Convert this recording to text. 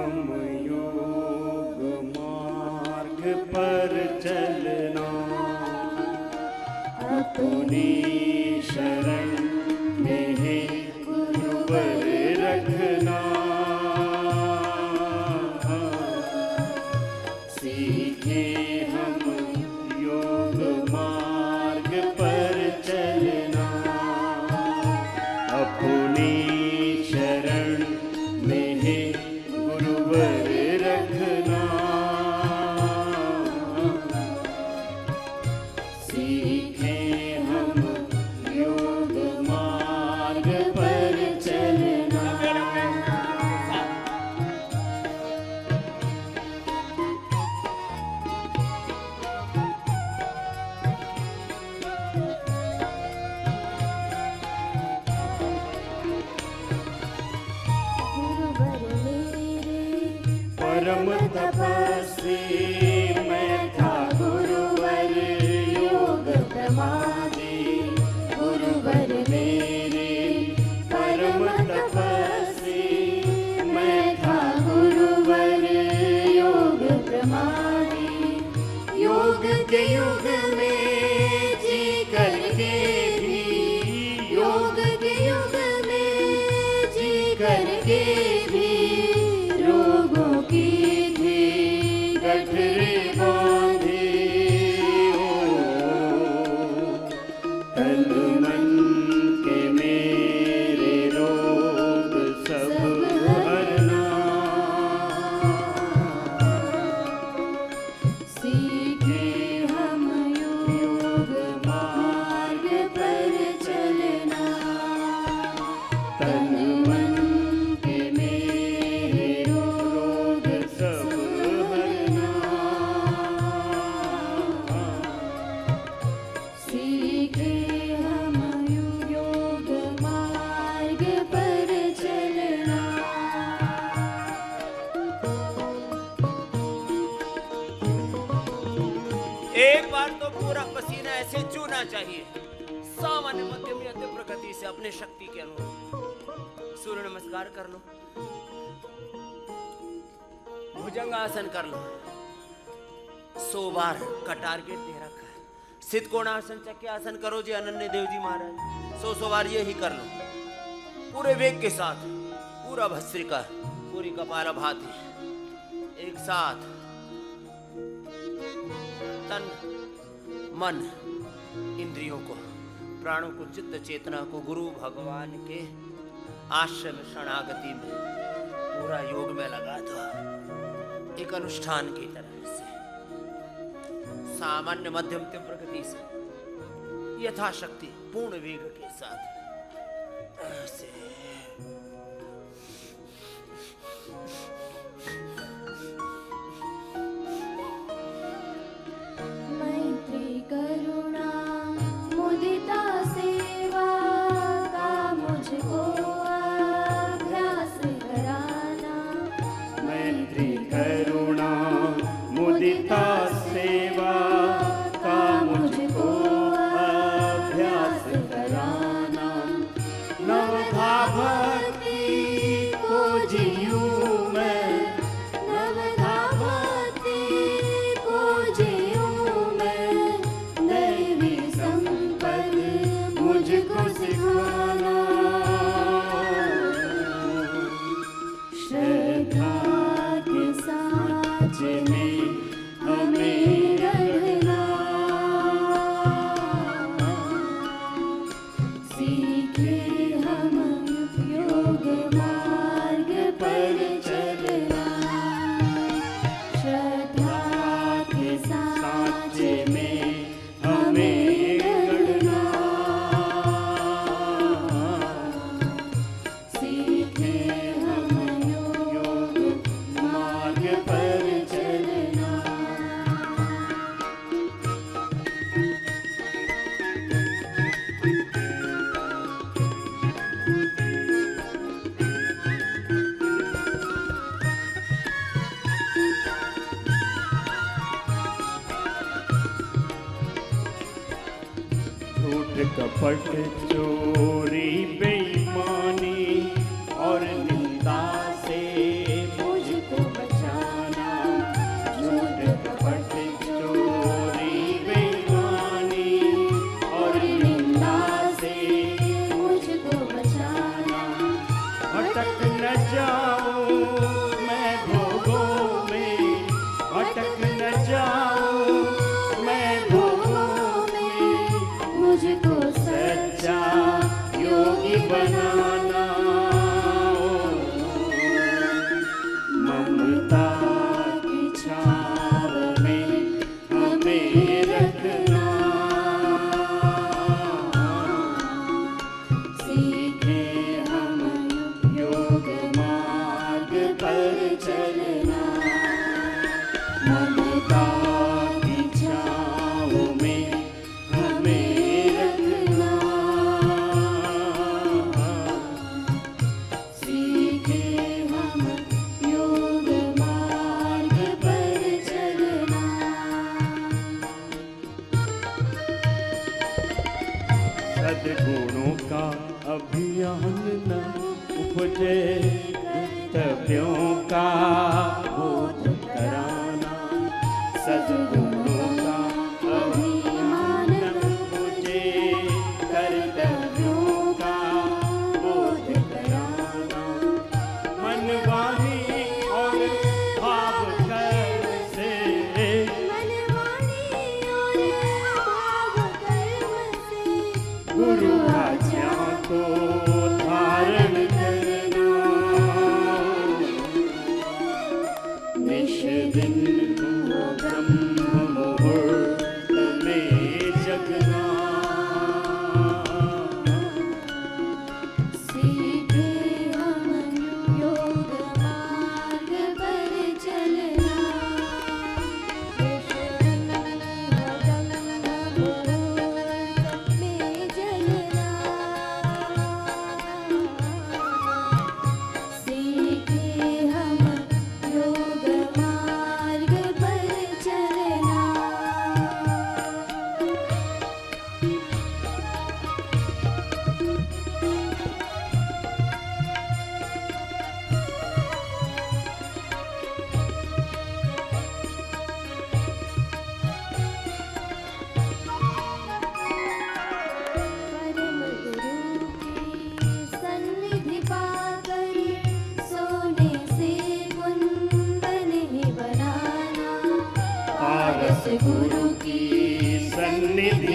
हम योग मार्ग पर चलना, अपनी शरण में है गुरुवर रखना, सीखे हम योग मार्ग पर चलना, अपनी शरण में है गुरुवर रखना, सीखे हम योग मार्ग पर चलना। परम तपस्वी मैं था गुरुवर योग प्रमादी, गुरुवर मेरे परम तपस्वी मैं था गुरुवर योग प्रमादी, योग के युग में जी करके भी, योग के युग में जी करके भी रोगों की थी गठरी बांधी, तन मन के मेरे रोग सब हरना, सीखे हम योग मार्ग पर चलना, तन मन के मेरे रोग सब हरना, सीखे हम योग मार्ग पर चलना। एक बार तो पूरा पसीना ऐसे चूना चाहिए, सामान्य मध्यम या अति प्रगति से अपने शक्ति के अनुरूप सूर्य नमस्कार कर लो, भुजंगासन कर लो, 100 बार का टारगेट दे रखा है। सिद्ध कोणासन चक्र आसन करो जी अनन्य देव जी महाराज, 100 बार ये ही कर लो पूरे वेग के साथ, पूरा भस्त्रिका, पूरी कपालभाति एक साथ, तन मन इंद्रियों को, प्राणों को, चित्त चेतना को गुरु भगवान के आश्रय में शरणागति में पूरा योग में लगा दो, एक अनुष्ठान की तरह से सामान्य मध्यम तीव्र गति से यथाशक्ति पूर्ण वेग के साथ ऐसे मैत्री करुणा मुदिता सेवा का मुझको अभ्यास कराना, मैत्री करुणा मुदिता सेवा का मुझको अभ्यास कराना, नवधा भक्ति को जीऊं मैं, नवधा भक्ति को जीऊं मैं, दैवी संपत्ति मुझको सिखाना, श्रद्धा के साथ में हमें रहना, सीखे हम योग मार्ग पर चलना, श्रद्धा के साथ में हमें रहना, सीखे हम योग मार्ग पर चलना। झूठ कपट चोरी बेईमानी और निंदा से मुझको चलना ममता की छाँव में हमें रखना, सीखे हम योग मार्ग पर चलना सद्गुणों का अभियान न उपजे, कर्तव्यों का बोध कराना, सद्गुणों का अभियान न उपजे, कर्तव्यों का बोध कराना, मन वाणी और भाव कर्म से, मनवाणी और भाव कर्म से गुरु आज्ञा को धारण करना, निश दिन को ब्रह्म मुहूर्त में जगना, सीखे हम योग मार्ग पर चलना में जलना, सीखे हम योग मार्ग पर चलना परम गुरु की सन्निधि पाकर सोने से कुंदन ही बनाना, पारस गुरु की सन्निधि